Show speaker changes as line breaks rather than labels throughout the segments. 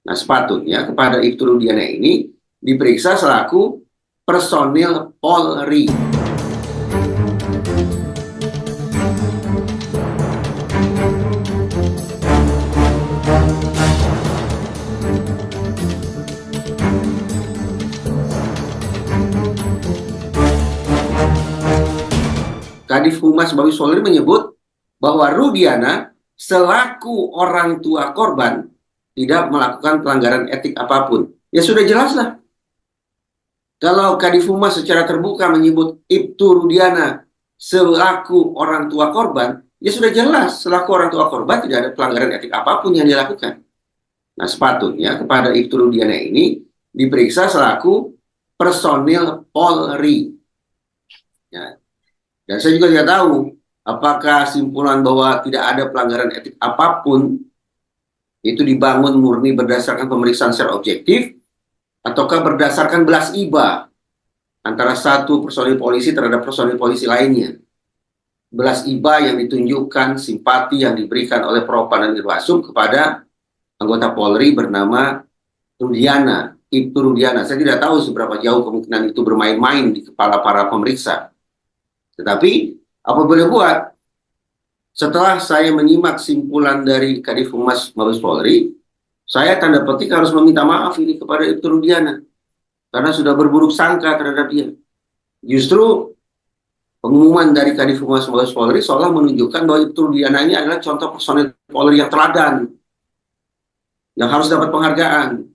Nah, sepatutnya kepada Ibtu Rudiana ini diperiksa selaku personil Polri. Kadif Humas Mabes Polri menyebut bahwa Rudiana selaku orang tua korban tidak melakukan pelanggaran etik apapun. Ya sudah jelas lah. Kalau Kadif Humas secara terbuka menyebut Ibtu Rudiana selaku orang tua korban, ya sudah jelas selaku orang tua korban tidak ada pelanggaran etik apapun yang dilakukan. Nah, sepatutnya kepada Ibtu Rudiana ini diperiksa selaku personil Polri. Ya. Dan saya juga tidak tahu apakah simpulan bahwa tidak ada pelanggaran etik apapun itu dibangun murni berdasarkan pemeriksaan secara objektif ataukah berdasarkan belas iba antara satu personil polisi terhadap personil polisi lainnya. Belas iba yang ditunjukkan, simpati yang diberikan oleh Propam dan Irwasum kepada anggota Polri bernama Rudiana, Ibtu Rudiana. Saya tidak tahu seberapa jauh kemungkinan itu bermain-main di kepala para pemeriksa. Tetapi apa boleh buat, setelah saya menyimak simpulan dari Kadif Humas Mabes Polri, saya tanda petik harus meminta maaf ini kepada Ibtu Rudiana karena sudah berburuk sangka terhadap dia. Justru pengumuman dari Kadif Humas Mabes Polri seolah menunjukkan bahwa Ibtu Rudiana ini adalah contoh personil Polri yang teladan, yang harus dapat penghargaan.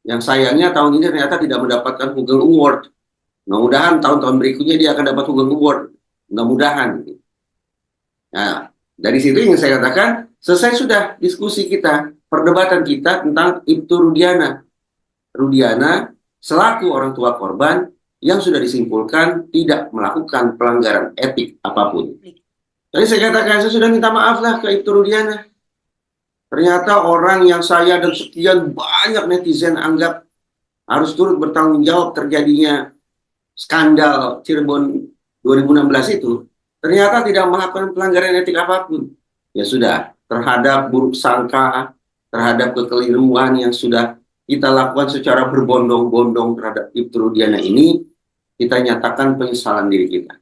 Yang sayangnya tahun ini ternyata tidak mendapatkan Google Award. Mudah-mudahan tahun-tahun berikutnya dia akan dapat Google Award. Mudah-mudahan. Nah, dari situ yang saya katakan, selesai sudah diskusi kita, perdebatan kita tentang Ibtu Rudiana. Rudiana selaku orang tua korban yang sudah disimpulkan tidak melakukan pelanggaran etik apapun. Tadi saya katakan, saya sudah minta maaf lah ke Ibtu Rudiana. Ternyata orang yang saya dan sekian banyak netizen anggap harus turut bertanggung jawab terjadinya skandal Cirebon 2016 itu, ternyata tidak melakukan pelanggaran etik apapun. Ya sudah, terhadap buruk sangka, terhadap kekeliruan yang sudah kita lakukan secara berbondong-bondong terhadap Ibtu Rudiana ini, kita nyatakan penyesalan diri kita.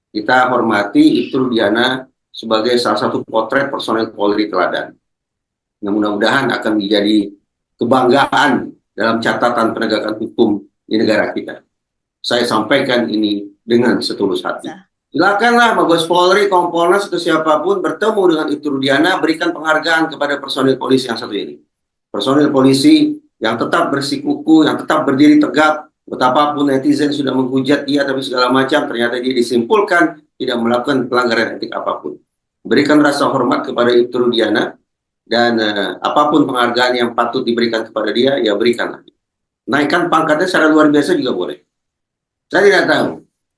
Kita hormati Ibtu Rudiana sebagai salah satu potret personel Polri teladan. Nah, mudah-mudahan akan menjadi kebanggaan dalam catatan penegakan hukum di negara kita. Saya sampaikan ini dengan setulus hati. Silakanlah Mabes Polri, Kompolnas, atau siapapun bertemu dengan Ibtu Rudiana, berikan penghargaan kepada personil polisi yang satu ini. Personil polisi yang tetap bersikukuh, yang tetap berdiri tegak, betapapun netizen sudah menghujat dia, tapi segala macam, ternyata dia disimpulkan tidak melakukan pelanggaran etik apapun. Berikan rasa hormat kepada Ibtu Rudiana, dan apapun penghargaan yang patut diberikan kepada dia, ya berikanlah. Naikkan pangkatnya secara luar biasa juga boleh. Saya tidak tahu.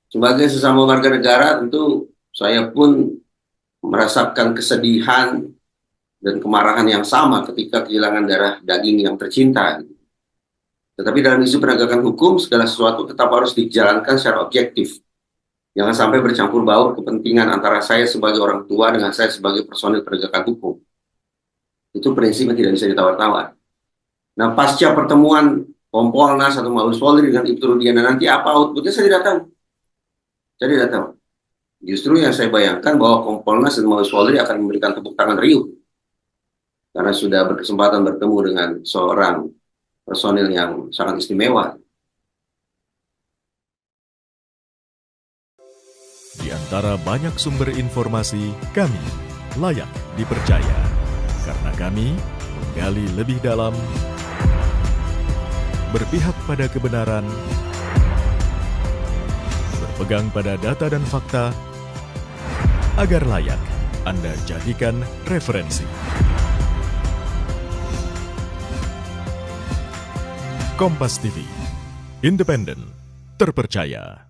Sebagai sesama warga negara, tentu saya pun merasakan kesedihan dan kemarahan yang sama ketika kehilangan darah daging yang tercinta. Tetapi dalam isu penegakan hukum, segala sesuatu tetap harus dijalankan secara objektif. Jangan sampai bercampur baur kepentingan antara saya sebagai orang tua dengan saya sebagai personil penegakan hukum. Itu prinsip yang tidak bisa ditawar-tawar. Nah, pasca pertemuan Kompolnas atau Mabes Polri dengan Ibtu Rudiana nanti apa outputnya saya tidak tahu. Saya tidak tahu. Justru yang saya bayangkan bahwa Kompolnas dan Mabes Polri akan memberikan tepuk tangan riuh karena sudah berkesempatan bertemu dengan seorang personil yang sangat istimewa.
Di antara banyak sumber informasi, kami layak dipercaya karena kami menggali lebih dalam, berpihak pada kebenaran, berpegang pada data dan fakta, agar layak Anda jadikan referensi. Kompas TV, independen, terpercaya.